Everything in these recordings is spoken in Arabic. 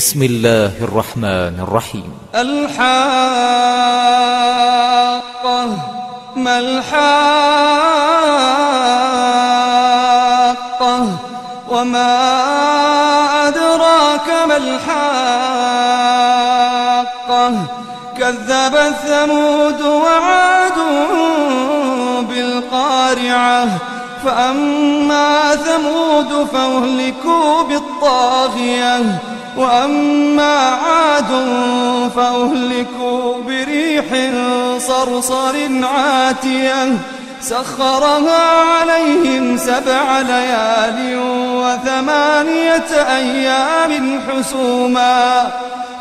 بسم الله الرحمن الرحيم. الحاقة ما الحاقة وما أدراك ما الحاقة كذبت ثمود وعاد بالقارعة فأما ثمود فأهلكوا بالطاغية وأما عاد فأهلكوا بريح صرصر عاتية سخرها عليهم 7 ليال و8 أيام حسوما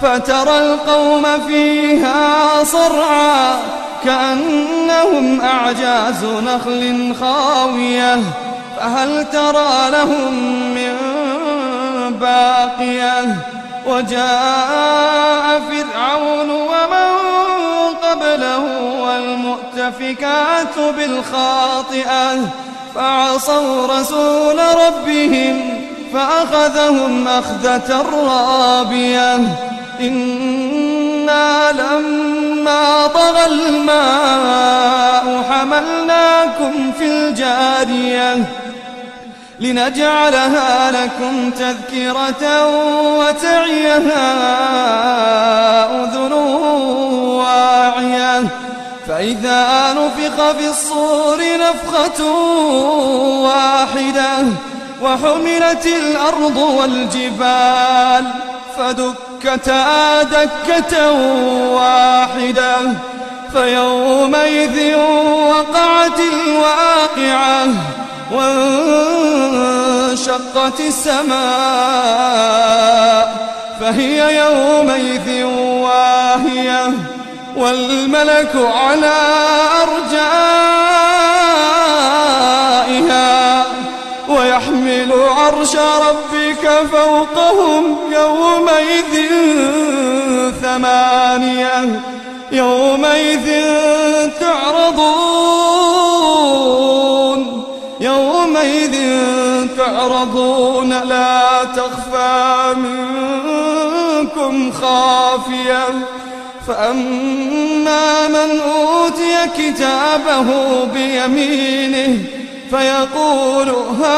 فترى القوم فيها صرعا كأنهم أعجاز نخل خاوية فهل ترى لهم من باقية وجاء فرعون ومن قبله والمؤتفكات بالخاطئة فعصوا رسول ربهم فأخذهم أخذة رابية إنا لما طغى الماء حملناكم في الجارية لنجعلها لكم تذكرة وتعيها أذن واعية فإذا نفخ في الصور نفخة واحدة وحملت الأرض والجبال فدكتا دكة واحدة فيومئذ وقعت الواقعة وانشقت السماء فهي يومئذ واهية والملك على أرجائها ويحمل عرش ربك فوقهم يومئذ 8 يومئذ تعرضون لا تخفى منكم خافية فأما من أوتي كتابه بيمينه فيقول هاؤم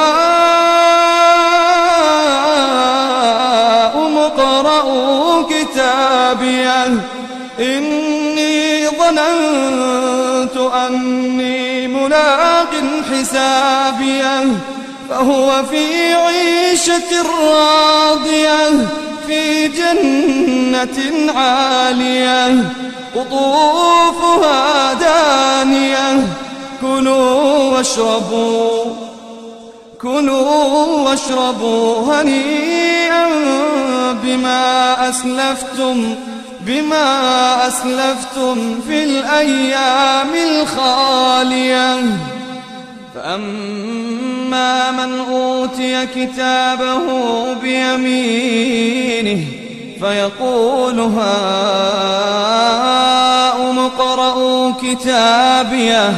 اقرءوا كتابيه إني ظننت أني ملاق حسابيه فهو في عيشة راضية في جنة عالية قطوفها دانية كلوا واشربوا هنيئا بما أسلفتم في الأيام الخالية فأما من أوتي كتابه بيمينه فيقول هاؤم اقرءوا كتابيه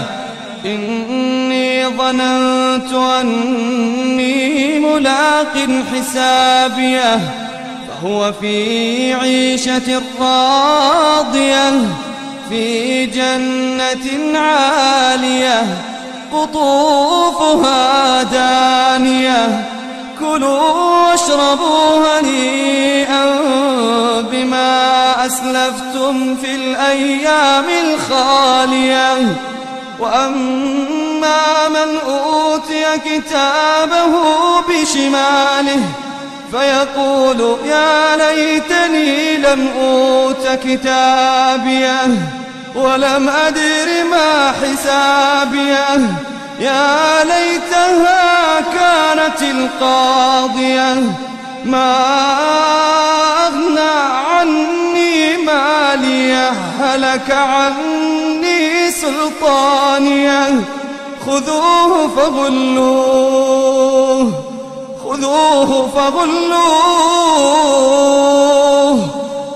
إني ظننت أني ملاق حسابيه فهو في عيشة راضية في جنة عالية قطوفها دانية كلوا واشربوا هنيئا بما أسلفتم في الأيام الخالية وأما من أوتي كتابه بشماله فيقول يا ليتني لم أوت كتابيه ولم أدر ما حسابيه يا ليتها كانت القاضية ما أغنى عني ماليه هلك عني سلطانيه خذوه فغلوه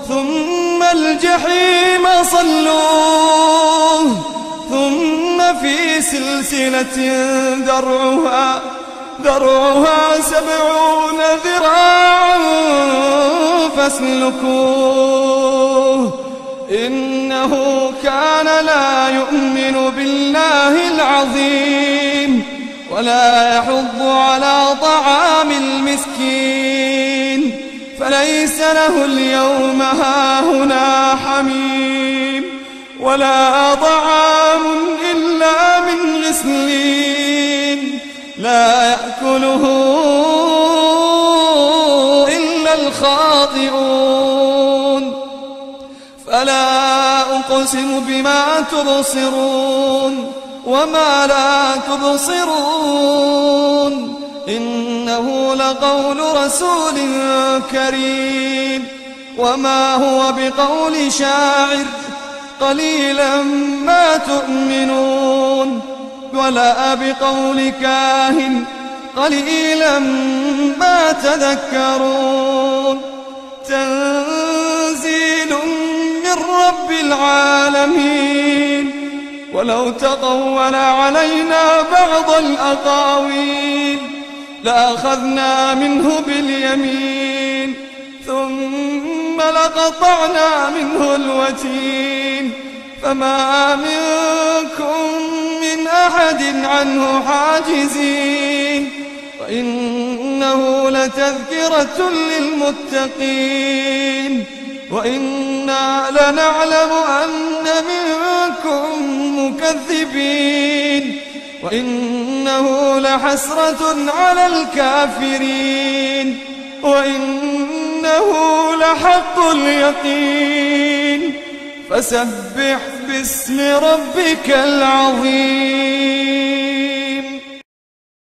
ثم الجحيم صلوه ثم في سلسلة ذرعها 70 ذراعا فاسلكوه إنه كان لا يؤمن بالله العظيم ولا يحض على طعام المسكين فليس له اليوم هاهنا حميم ولا طعام إلا من غسلين لا يأكله إلا الخاطئون فلا أقسم بما تبصرون وما لا تبصرون إنه لقول رسول كريم وما هو بقول شاعر قليلا ما تؤمنون ولا بقول كاهن قليلا ما تذكرون تنزيل من رب العالمين ولو تقول علينا بعض الأقاويل لأخذنا منه باليمين ثم لقطعنا منه الوتين فما منكم من أحد عنه حاجزين وإنه لتذكرة للمتقين وإنا لنعلم أن منكم مكذبين وإنه لحسرة على الكافرين وإنه لحق اليقين فسبح باسم ربك العظيم.